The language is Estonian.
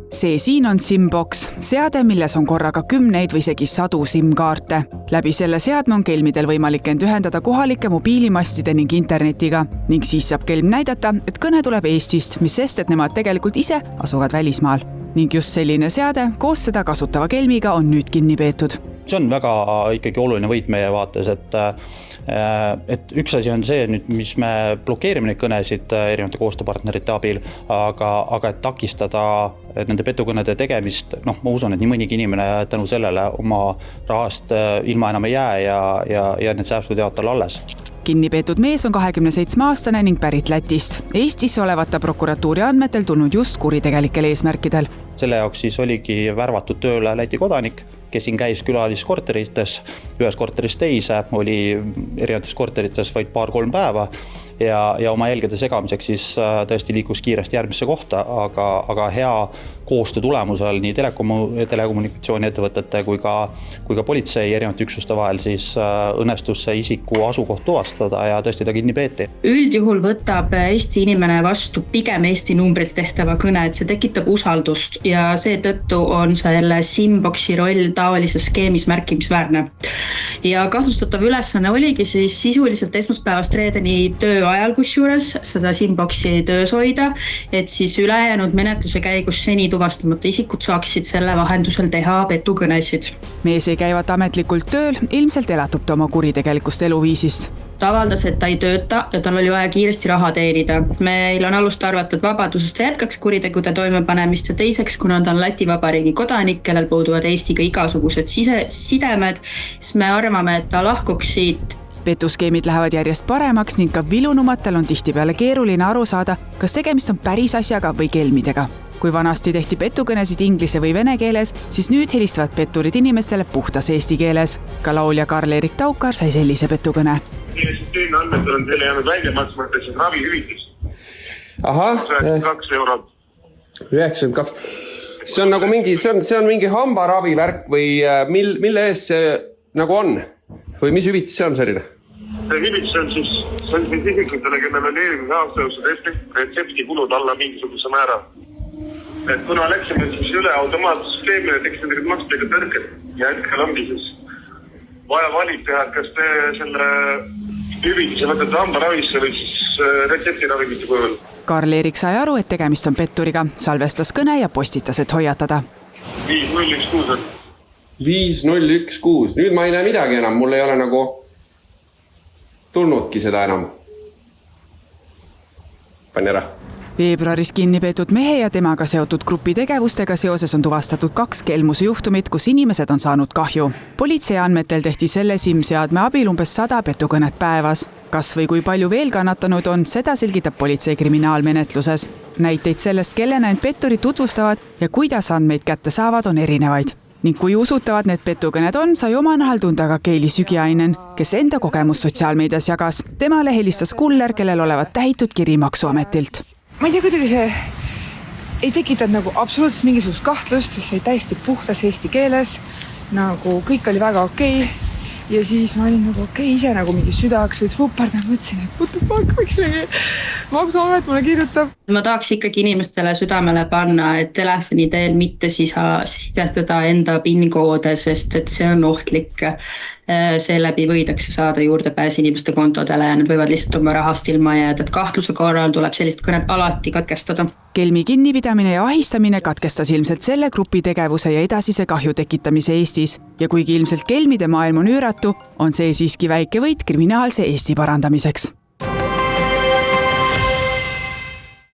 See siin on SIM-box, seade, milles on korraga kümneid või isegi sadu SIM-kaarte. Läbi selle seadme on kelmidel võimalik end ühendada kohalike mobiilimastide ning internetiga ning siis saab kelm näidata, et kõne tuleb Eestist, mis sest, et nemad tegelikult ise asuvad välismaal. Ning just selline seade koos seda kasutava kelmiga on nüüd kinni peetud. See on väga ikkagi oluline võit meie vaates, et üks asi on see, mis me blokeerime neid kõnesid erinevate koostööpartnerite abil, aga et takistada nende petukõnede tegemist, ma usun, et nii mõnigi inimene tänu sellele oma rahast ilma enam ei jää ja need säästud jäävad tal alles. Kinni peetud mees on 27-aastane ning pärit Lätist. Eestisse olevata prokuratuuri andmetel tulnud just kuritegelikel eesmärkidel. Selle jaoks siis oligi värvatud tööle Läti kodanik, kes siin käis külaliskorterites, ühes korteris teise, oli erinevates korterites vaid 2-3 päeva ja oma jälgede segamiseks siis tõesti liikus kiiresti järgmisse kohta, aga hea koostöö tulemusel nii telekommunikatsiooni ettevõtete kui ka politsei erinevate üksuste vahel siis õnnestus see isiku asukoht tuvastada ja tõesti ta kinni peeti. Üldjuhul võtab Eesti inimene vastu pigem Eesti numbrilt tehtava kõne, et see tekitab usaldust ja seetõttu on selle SIM-boxi roll taolises skeemis märkimisväärne. Ja kahtlustatav ülesanne oligi siis sisuliselt esmaspäevast reedeni töö ajal kusjuures seda SIM-boxi töös hoida, et siis ülejäänud menetluse käigus seni tuvastamata isikud saaksid selle vahendusel teha petukõnesid. Mees ei käivat ametlikult tööl, ilmselt elatub ta oma kuritegelikust eluviisist. Ta avaldas, et ta ei tööta ja tal oli vaja kiiresti raha teenida. Meil on alust arvata, et vabadusest jätkaks kuritegude toimepanemist ja teiseks, kuna ta on Läti Vabariigi kodanik, kellel puuduvad Eestiga igasugused sidemed, siis me arvame, et ta lahkuks siit. Petuskeemid lähevad järjest paremaks ning ka vilunumatel on tihtipeale keeruline aru saada, kas tegemist on päris asjaga või kelmidega. Kui vanasti tehti petukõnesid inglise või vene keeles, siis nüüd helistavad petturid inimestele puhtas eesti keeles. Ka laulja Karl-Erik Taukar sai sellise petukõne. Teine andmetel on teile jäänud välja maksmata siis ravihüvitis. Ahah. 92 eurot. 92. See on nagu mingi hambaravi värk või mille ees see nagu on? Või mis hüvitis see on selline? See hüvitis on siis isikutele, kellel on eelmise aasta jooksul retseptikulud alla mingisuguse määra. Et kuna läksime siis üle automaatsüsteemile, teksid need makstega tõrked ja hetkel ongi siis vaja valida teha, et kas te selle hüvitise võtate hambaravisse või siis retseptiravimite kujul. Karl-Erik sai aru, et tegemist on petturiga, salvestas kõne ja postitas, et hoiatada. 5016. 5016. Nüüd ma ei näe midagi enam, mul ei ole nagu tulnudki seda enam. Pani ära. Veebruaris kinni peetud mehe ja temaga seotud grupi tegevustega seoses on tuvastatud 2 kelmuse juhtumit, kus inimesed on saanud kahju. Politsei andmetel tehti selle SIM-seadme abil umbes 100 petukõnet päevas. Kas või kui palju veel kannatanud on, seda selgitab politsei kriminaalmenetluses. Näiteid sellest, kellena end petturid tutvustavad ja kuidas andmeid kätte saavad, on erinevaid. Ning kui usutavad need petukõned on, sai oma nahal tunda ka Keili Sügiainen, kes enda kogemus sotsiaalmeedias jagas. Temale helistas kuller, kellel olevat tähitud kiri Maksuametilt. Ma ei tea, kuidagi see ei tekitanud nagu absoluutselt mingisugust kahtlust, sest see täiesti puhtas eesti keeles, nagu kõik oli väga okei. Ja siis ma olin nagu okei, ise nagu mingi südaks või vupardama, mõtlesin, et what the fuck, miks mingi Maksuamet mulle kirjutab. Ma tahaks ikkagi inimestele südamele panna, et telefoni teel mitte sidestada enda PIN-koode, sest et see on ohtlik. Seeläbi võidakse saada juurdepääs inimeste kontodele ja nad võivad lihtsalt oma rahast ilma jääda, et kahtluse korral tuleb sellist kõnet alati katkestada. Kelmi kinnipidamine ja ahistamine katkestas ilmselt selle grupi tegevuse ja edasise kahju tekitamise Eestis. Ja kuigi ilmselt kelmide maailm on üüratu, on see siiski väike võit kriminaalse Eesti parandamiseks.